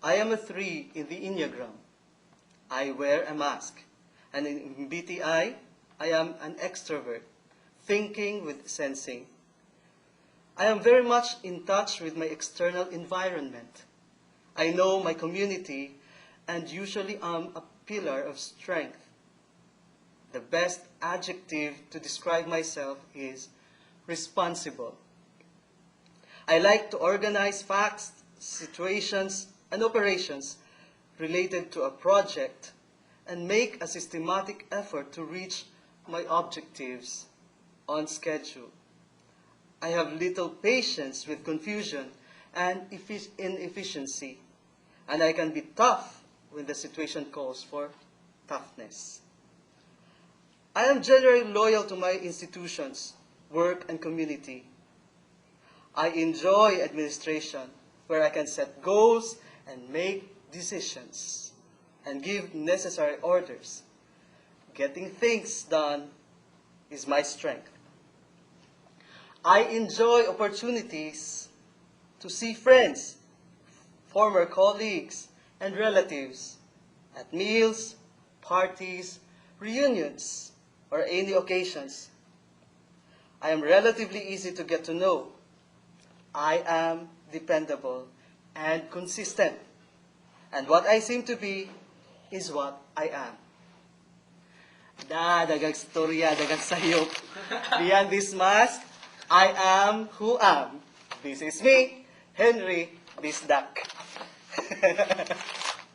I am a 3 in the Enneagram. I wear a mask. And in MBTI, I am an extrovert, thinking with sensing. I am very much in touch with my external environment. I know my community and usually am a pillar of strength. The best adjective to describe myself is responsible. I like to organize facts, situations, and operations related to a project and make a systematic effort to reach my objectives on schedule. I have little patience with confusion and inefficiency, and I can be tough when the situation calls for toughness. I am generally loyal to my institutions, work, and community. I enjoy administration, where I can set goals and make decisions and give necessary orders. Getting things done is my strength. I enjoy opportunities to see friends, former colleagues, and relatives at meals, parties, reunions, or any occasions. I am relatively easy to get to know. I am dependable and consistent. And what I seem to be is what I am. Dagang storya, dagang sayop. Beyond this mask, I am who am. This is me, Henry Bisdak.